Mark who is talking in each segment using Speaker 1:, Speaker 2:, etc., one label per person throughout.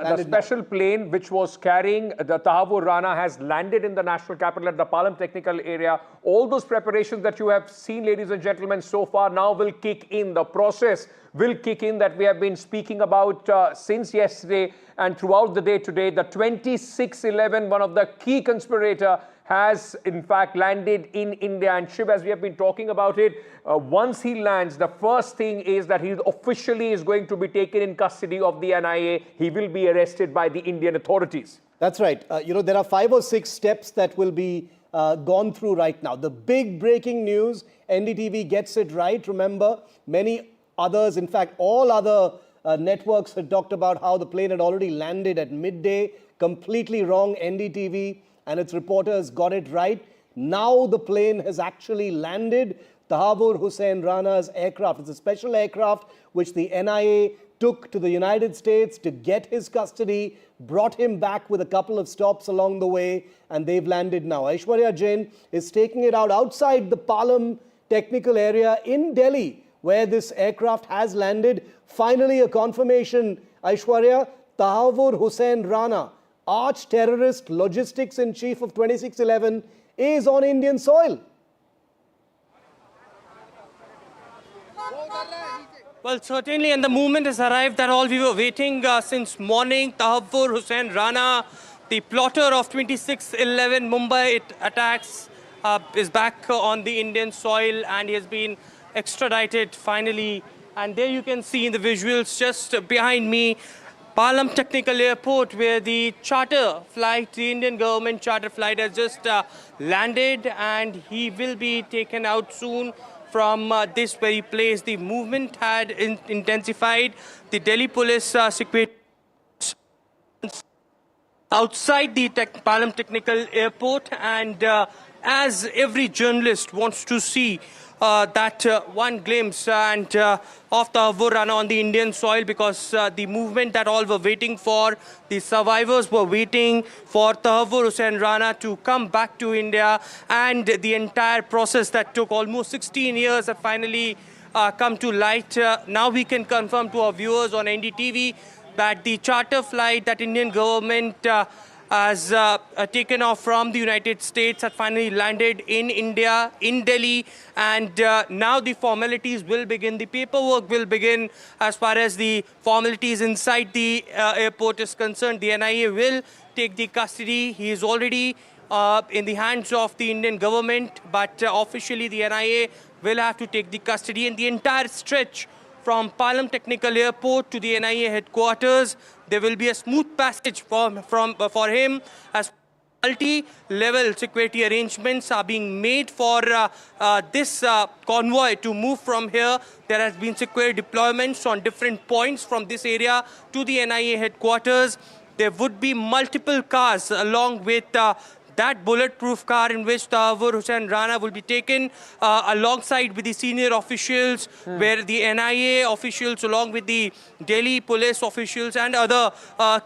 Speaker 1: The special plane which was carrying the Tahawwur Rana has landed in the national capital at the Palam technical area. All those preparations that you have seen, ladies and gentlemen, so far now will kick in. The process will kick in that we have been speaking about since yesterday and throughout the day today. The 2611, one of the key conspirator, has in fact landed in India. And Shiv, as we have been talking about it, once he lands, the first thing is that he officially is going to be taken in custody of the NIA. He will be arrested by the Indian authorities.
Speaker 2: That's right. There are 5 or 6 steps that will be gone through right now. The big breaking news, NDTV gets it right. Remember, many others, in fact, all other networks had talked about how the plane had already landed at midday. Completely wrong. NDTV and its reporters got it right. Now the plane has actually landed. Tahawwur Rana's aircraft. It's a special aircraft which the NIA took to the United States to get his custody, brought him back with a couple of stops along the way, and they've landed now. Aishwarya Jain is taking it out outside the Palam technical area in Delhi, where this aircraft has landed. Finally, a confirmation, Aishwarya, Tahawwur Rana, arch-terrorist logistics-in-chief of 2611, is on Indian soil.
Speaker 3: Well, certainly, and the movement has arrived that all we were waiting since morning. Tahawwur Rana, the plotter of 2611 Mumbai attacks, is back on the Indian soil, and he has been extradited finally. And there you can see in the visuals just behind me, Palam Technical Airport, where the charter flight, the Indian government charter flight, has just landed, and he will be taken out soon from this very place. The movement had intensified. The Delhi police security outside the Palam Technical Airport, and as every journalist wants to see that one glimpse of Tahawwur Rana on the Indian soil, because the movement that all were waiting for, the survivors were waiting for Tahawwur Rana to come back to India, and the entire process that took almost 16 years have finally come to light. Now we can confirm to our viewers on NDTV that the charter flight that Indian government has taken off from the United States had finally landed in India, in Delhi, and now the formalities will begin. The paperwork will begin as far as the formalities inside the airport is concerned. The NIA will take the custody. He is already in the hands of the Indian government, but officially the NIA will have to take the custody, and the entire stretch from Palam Technical Airport to the NIA headquarters, there will be a smooth passage for him, as multi-level security arrangements are being made for this convoy to move from here. There has been security deployments on different points from this area to the NIA headquarters. There would be multiple cars along with that bulletproof car in which Tahawwur Rana will be taken alongside with the senior officials, where the NIA officials along with the Delhi police officials and other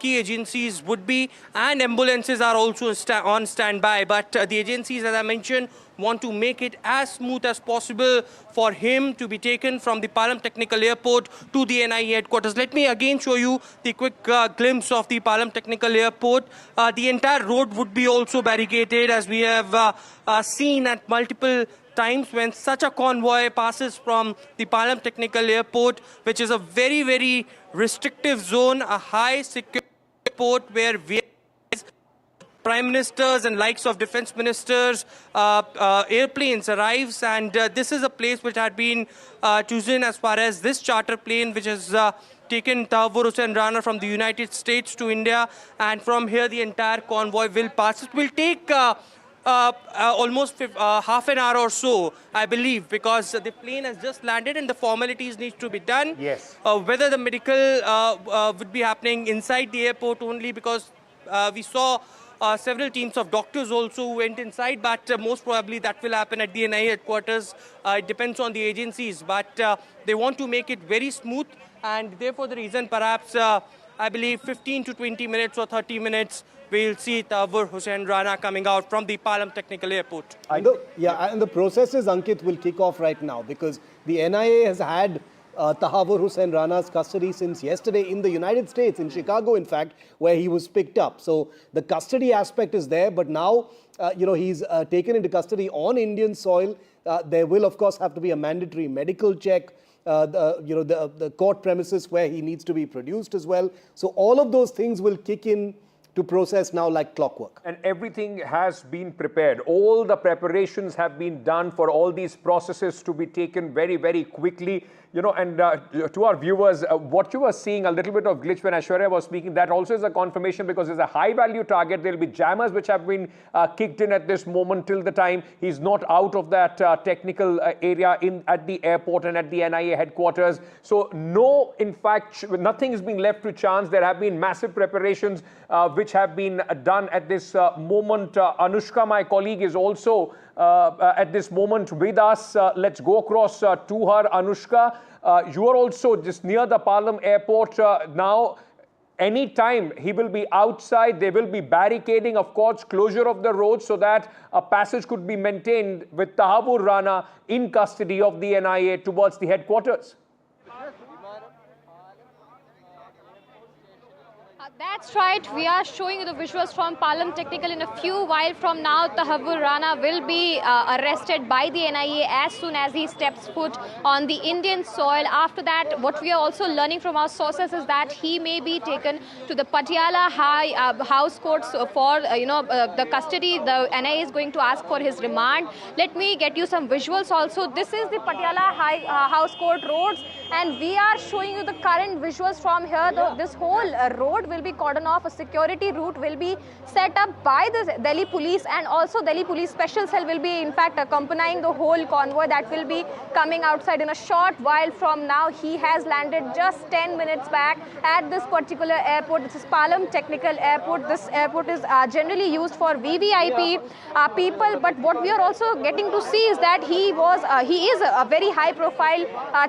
Speaker 3: key agencies would be, and ambulances are also on standby. But the agencies, as I mentioned, want to make it as smooth as possible for him to be taken from the Palam Technical Airport to the NIA headquarters. Let me again show you the quick glimpse of the Palam Technical Airport. The entire road would be also barricaded, as we have seen at multiple times when such a convoy passes from the Palam Technical Airport, which is a very, very restrictive zone, a high security airport where prime ministers and likes of defense ministers, airplanes arrives, and this is a place which had been chosen as far as this charter plane, which has taken Tahawwur Rana from the United States to India, and from here the entire convoy will pass. It will take almost half an hour or so, I believe, because the plane has just landed and the formalities need to be done.
Speaker 1: Yes.
Speaker 3: Whether the medical would be happening inside the airport only, because we saw several teams of doctors also went inside, but most probably that will happen at the NIA headquarters. It depends on the agencies, but they want to make it very smooth, and therefore the reason perhaps I believe 15 to 20 minutes or 30 minutes we'll see Tahawwur Rana coming out from the Palam Technical Airport.
Speaker 2: And the processes, Ankit, will kick off right now, because the NIA has had Tahawwur Rana's custody since yesterday in the United States, in Chicago, in fact, where he was picked up. So the custody aspect is there, but now, he's taken into custody on Indian soil. There will, of course, have to be a mandatory medical check. The court premises where he needs to be produced as well. So all of those things will kick in to process now like clockwork.
Speaker 1: And everything has been prepared. All the preparations have been done for all these processes to be taken very, very quickly. And to our viewers, what you were seeing, a little bit of glitch when Aishwarya was speaking, that also is a confirmation because it's a high-value target. There will be jammers which have been kicked in at this moment till the time he's not out of that technical area at the airport and at the NIA headquarters. So no, in fact, nothing is being left to chance. There have been massive preparations which have been done at this moment. Anushka, my colleague, is also at this moment with us. Let's go across to her. Anushka, you are also just near the Palam airport now. Any time he will be outside, they will be barricading, of course, closure of the road so that a passage could be maintained with Tahawwur Rana in custody of the NIA towards the headquarters.
Speaker 4: That's right. We are showing you the visuals from Palam Technical. In a few while from now, Tahawwur Rana will be arrested by the NIA as soon as he steps foot on the Indian soil. After that, what we are also learning from our sources is that he may be taken to the Patiala House Courts for the custody. The NIA is going to ask for his remand. Let me get you some visuals also. This is the Patiala House Court roads, and we are showing you the current visuals from here. This whole road will be cordoned off. A security route will be set up by the Delhi police, and also Delhi police special cell will be in fact accompanying the whole convoy that will be coming outside in a short while from now. He has landed just 10 minutes back at this particular airport. This is Palam Technical Airport. This airport is generally used for VVIP people, but what we are also getting to see is that he is a very high profile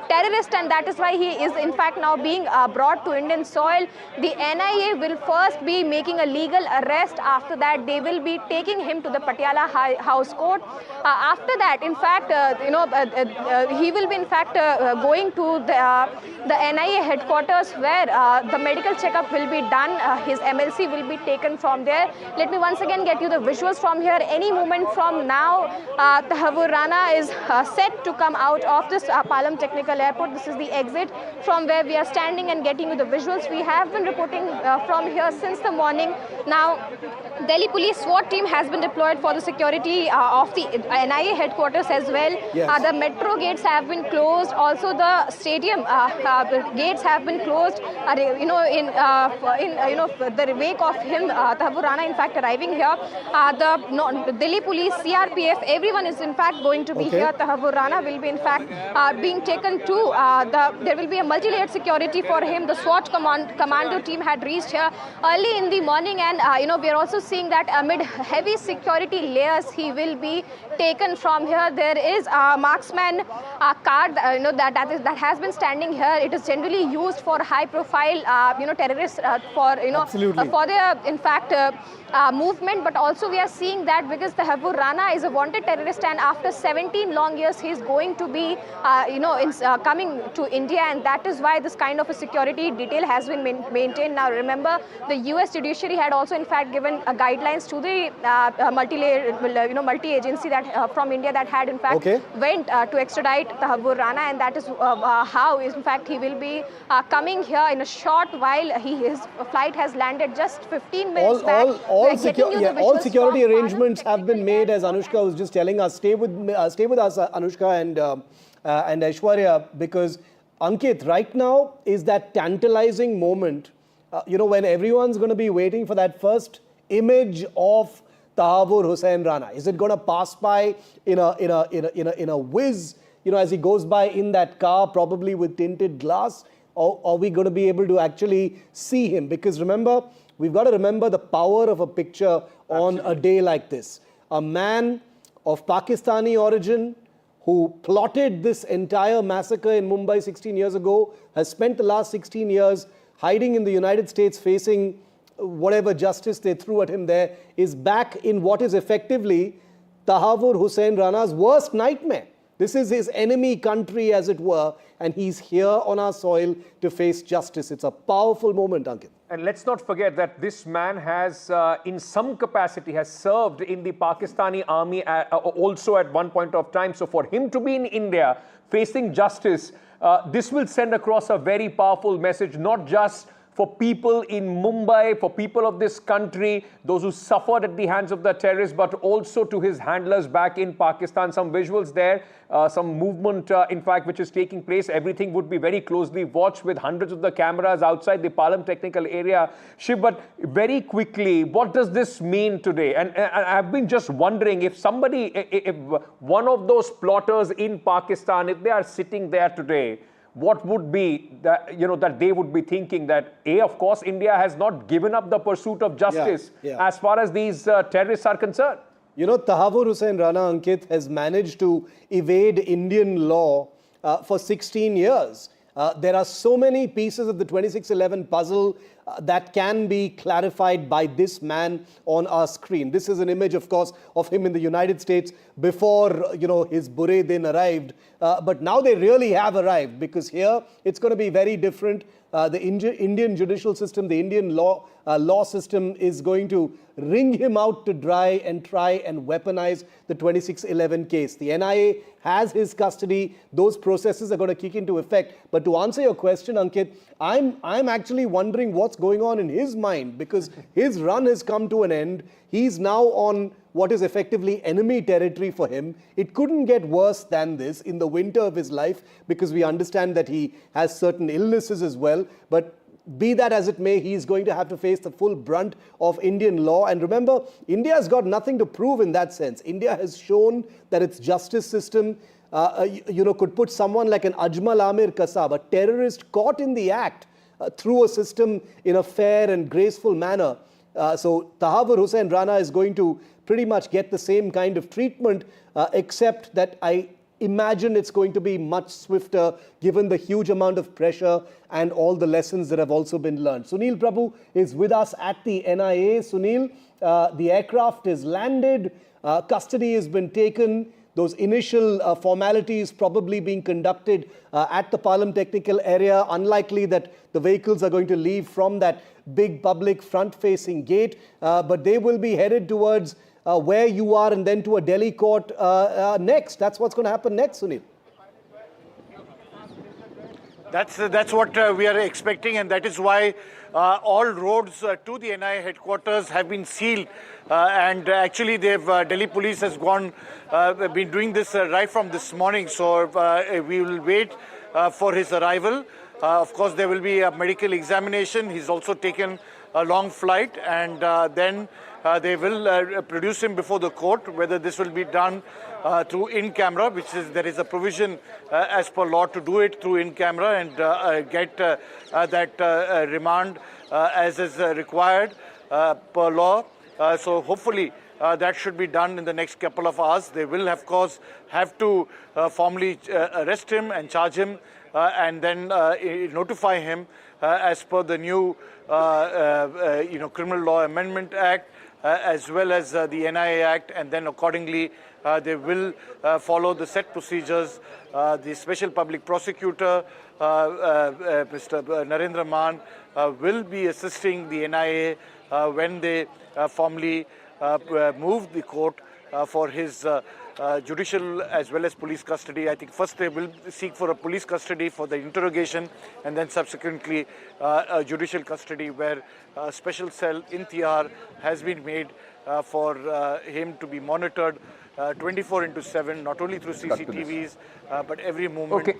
Speaker 4: terrorist, and that is why he is in fact now being brought to Indian soil. The NIA will first be making a legal arrest. After that, they will be taking him to the Patiala House Court. After that, in fact, he will be in fact going to the NIA headquarters where the medical checkup will be done. His MLC will be taken from there. Let me once again get you the visuals from here. Any moment from now, Tahawwur Rana is set to come out of this Palam Technical Airport. This is the exit from where we are standing and getting you the visuals. We have been reporting from here since the morning. Now, Delhi police SWAT team has been deployed for the security of the NIA headquarters as well.
Speaker 2: Yes.
Speaker 4: The metro gates have been closed. Also, the stadium gates have been closed. In the wake of him, Tahawwur Rana, in fact, arriving here, the Delhi police, CRPF, everyone is in fact going to be here. Tahawwur Rana will be in fact being taken to there will be a multi-layered security for him. The SWAT commando team had reached here early in the morning, and we are also seeing that amid heavy security layers, he will be taken from here. There is a marksman car that has been standing here. It is generally used for high-profile terrorists for their in fact movement. But also we are seeing that because Tahawwur Rana is a wanted terrorist, and after 17 long years he is going to be coming to India, and that is why this kind of a security detail has been maintained. Now remember, the US judiciary had also in fact given guidelines to the multi-agency that from India that had in fact went to extradite Tahawwur Rana, and that is how in fact he will be coming here in a short while. His flight has landed just 15 minutes back.
Speaker 2: All security arrangements have been made, as Anushka was just telling us. Stay with us, Anushka and Aishwarya, because Ankit, right now is that tantalizing moment, when everyone's going to be waiting for that first image of Tahawwur Rana. Is it going to pass by in a whiz, as he goes by in that car, probably with tinted glass? Or are we going to be able to actually see him? Because remember, we've got to remember the power of a picture on a day like this. A man of Pakistani origin who plotted this entire massacre in Mumbai 16 years ago has spent the last 16 years hiding in the United States, facing whatever justice they threw at him there, is back in what is effectively Tahawwur Rana's worst nightmare. This is his enemy country, as it were, and he's here on our soil to face justice. It's a powerful moment, Ankit.
Speaker 1: And let's not forget that this man has, in some capacity, has served in the Pakistani army also at one point of time. So for him to be in India facing justice, this will send across a very powerful message, not just for people in Mumbai, for people of this country, those who suffered at the hands of the terrorists, but also to his handlers back in Pakistan. Some visuals there, some movement, in fact, which is taking place. Everything would be very closely watched with hundreds of the cameras outside the Palam technical area. Shiv, but very quickly, what does this mean today? And I've been just wondering if somebody, if one of those plotters in Pakistan, if they are sitting there today, what would be that, that they would be thinking that, of course, India has not given up the pursuit of justice as far as these terrorists are concerned.
Speaker 2: Tahawwur Rana, Ankit, has managed to evade Indian law for 16 years. There are so many pieces of the 2611 puzzle that can be clarified by this man on our screen. This is an image, of course, of him in the United States before, his bure din arrived. But now they really have arrived, because here it's going to be very different. The Indian judicial system, the Indian law system is going to wring him out to dry and try and weaponize the 2611 case. The NIA has his custody. Those processes are going to kick into effect. But to answer your question, Ankit, I'm actually wondering what's going on in his mind, because his run has come to an end. He's now on what is effectively enemy territory for him. It couldn't get worse than this in the winter of his life, because we understand that he has certain illnesses as well. But be that as it may, he's going to have to face the full brunt of Indian law. And remember, India's got nothing to prove in that sense. India has shown that its justice system could put someone like an Ajmal Amir Kasab, a terrorist caught in the act, through a system in a fair and graceful manner. So Tahawwur Rana is going to pretty much get the same kind of treatment, except that I imagine it's going to be much swifter, given the huge amount of pressure and all the lessons that have also been learned. Sunil Prabhu is with us at the NIA. Sunil, the aircraft is landed, custody has been taken. Those initial formalities probably being conducted at the Palam technical area. Unlikely that the vehicles are going to leave from that big public front-facing gate, but they will be headed towards where you are, and then to a Delhi court next. That's what's going to happen next, Sunil.
Speaker 5: That's what we are expecting, and that is why all roads to the NIA headquarters have been sealed. And actually, Delhi police has been doing this right from this morning. So we will wait for his arrival. Of course, there will be a medical examination. He's also taken a long flight, and then they will produce him before the court. Whether this will be done through in-camera, there is a provision as per law to do it through in-camera and get that remand as is required per law. So hopefully that should be done in the next couple of hours. They will, of course, have to formally arrest him and charge him and then notify him as per the new Criminal Law Amendment Act, as well as the NIA Act, and then accordingly they will follow the set procedures. The Special Public Prosecutor, Mr. Narendra Man, will be assisting the NIA when they formally move the court for his judicial as well as police custody. I think first they will seek for a police custody for the interrogation, and then subsequently a judicial custody where a special cell in Tihar has been made for him to be monitored 24/7, not only through CCTVs, but every moment.
Speaker 1: Okay.